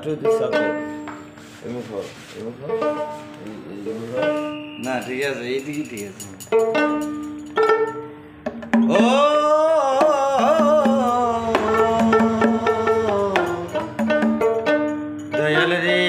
একটু দিশাতে না ঠিক আছে, এইদিকে ঠিক আছে। ও দয়াল রে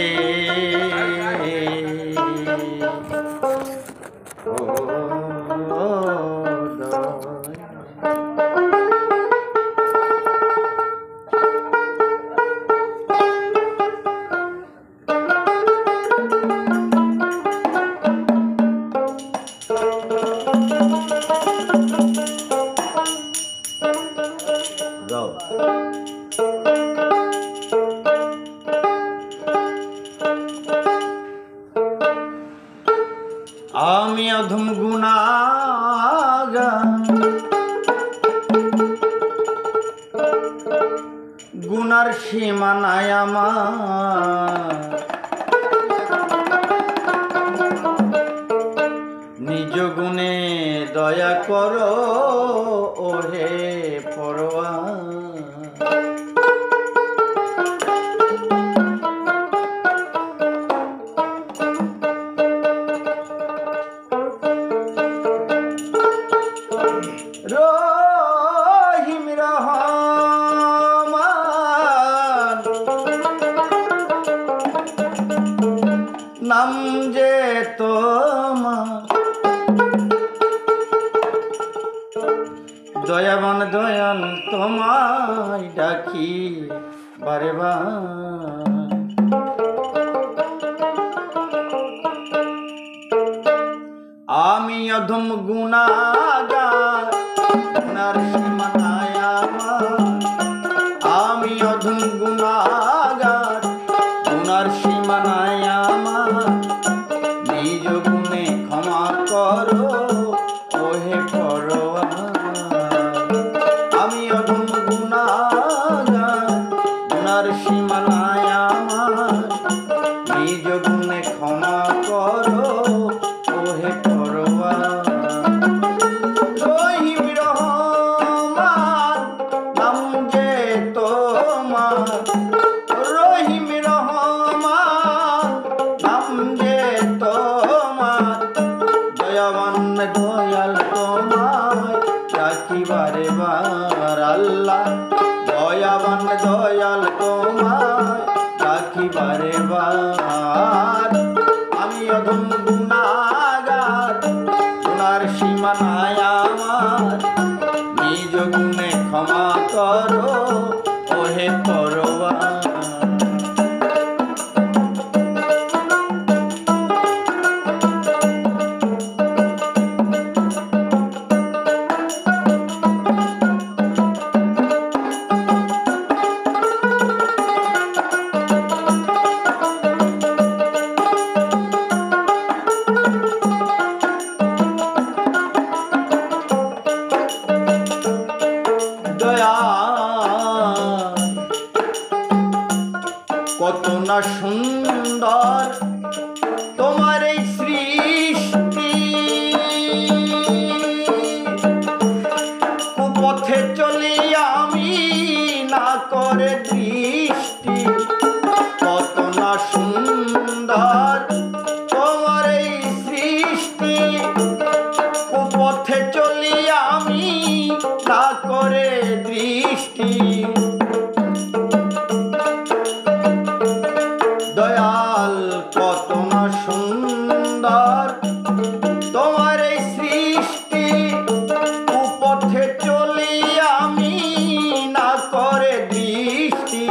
আমি অধম গুনাগার, গুনার সীমা নাই আমার, নিজ গুণে দয়া করো ওহে পরোয়ার। রহিম রহমান নাম যে তোমার, দয়াবান দয়াল তোমায় ডাকি বারে বার। আমি অধম গুনাগার, গুনার সীমা নাই আমার, আমি অধম গুনাগার, গুনার সীমা নাই আমার, নিজ গুণে ক্ষমা করো ওহে পরোয়ার। আমি অধম গুনাগার, গুনার সীমা নাই আমার, নিজ গুণে ক্ষমা করো ওহে পরোয়ার। রহিম রহমান নাম যে তোমার, রহিম রহমান নাম যে তোমার, দয়াবান দয়াল তোমায় ডাকি বারে বার। আল্লাহ দয়াবান দয়াল তোমায় ডাকি বারে বার। আমি অধম গুনাগার, গুনার সীমা নাই আমার, নিজ গুণে ক্ষমা করো ওহে পরোয়ার। কত না সুন্দর তোমার এই সৃষ্টি, কুপথে চলি আমি না করে দৃষ্টি। কত না সুন্দর তোমার এই সৃষ্টি, কুপথে চলি আমি না করে দৃষ্টি। দয়াল কত না সুন্দর তোমার এই সৃষ্টি, কুপথে চলি আমি না করে দৃষ্টি।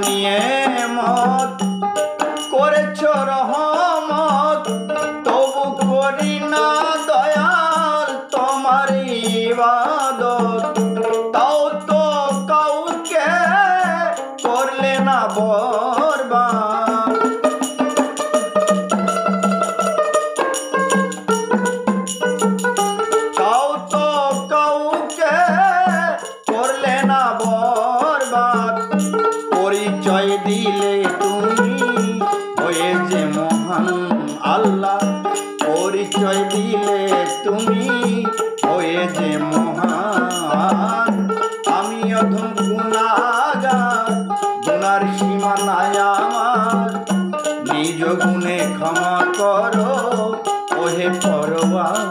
নিয়ে মত করেছ রহমত, তবু করি না দয়াল তোমার ইবাদত। তাও তো কাউকে করলে না বরবাদ। তাও তো কাউকে করলে না বরবাদ। পরিচয় দিলে তুমি হয়ে যে মহান আল্লাহ, পরিচয় দিলে তুমি হয়ে যে মহান। আমি অধম গুনাহগার, গুনার সীমানায় আমার, নিজ গুণে ক্ষমা করো ওহে পরওয়ার।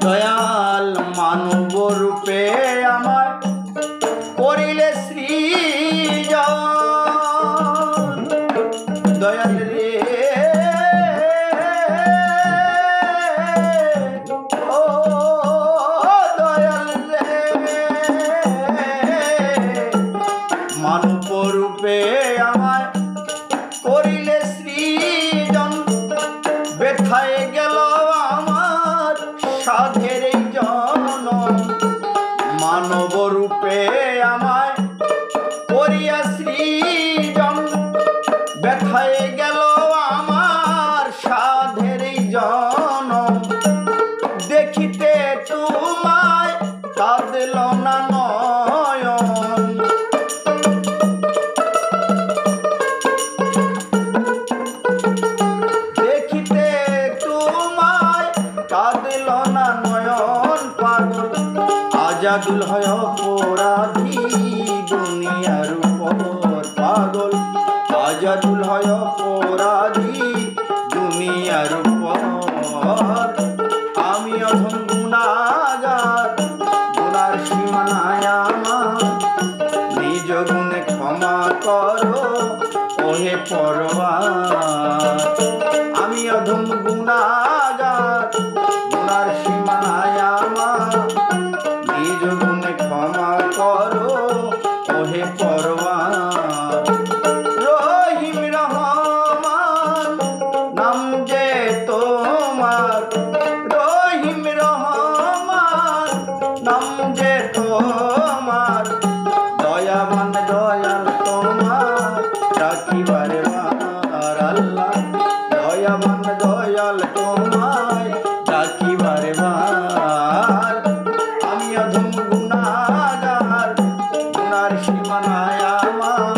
দয়াল মানব রূপে আমার করিলে সৃজন। দয়াল রে ও দয়াল রে, মানব রূপে আমার করিলে সৃজন। ব্যথায় গেল আমার সাধের এই জনম, মানব রূপে আমায় করিয়া সৃজন। ব্যথায় গেল আমার সাধের এই জনম, দেখিতে তোমায় কাঁদল না নয়ন। দেখিতে তোমায় কাঁদল না নয়ন। পাগল আজাদুল হয় অপরাধী দুনিয়ার উপর, পাগল আজাদুল হয় অপরাধী দুনিয়ার উপর। আমি অধম গুনাহগার, গুনার সীমানায় আমার, নিজ গুণে ক্ষমা করো ওহে পরওয়ার। আমি অধম গুনাহগার, গুনার সীমানায় আমার, নিজ গুণে ক্ষমা করো ওহে পরওয়ার। রহিম রহমান নাম যে তোমার, রহিম রহমান নাম যে তোমার। দয়াবান দয়াল তোমার ডাকিবারে বার আল্লাহ, দয়াবান দয়াল তোমায় ডাকিবারে বার। আমি অধম গুনাহগার, গুনার সীমানায় আমার,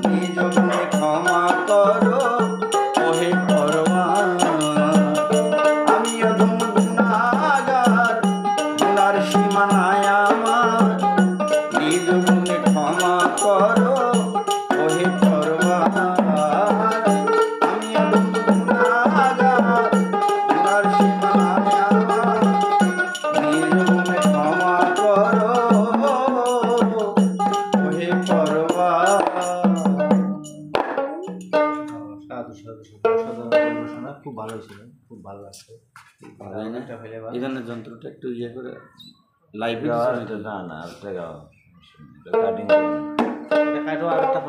নিজ গুণে ক্ষমা করো ওহে পরওয়ার। আমি অধম গুনাহগার, গুনার সীমানায় আমার, নিজ গুণে ক্ষমা করো ওহে পরওয়ার। আমি অধম গুনাহগার, গুনার সীমানায় আমার, নিজ গুণে ক্ষমা করো ওহে পরওয়ার। সাধু সাধু সাধু পরিবেশনা খুব ভালো ছিল, খুব ভালো লাগছে। এই ধরনের যন্ত্রটা একটু ইয়ে করে লাইভ না না, কাটিং দেখায় তো আরেকটা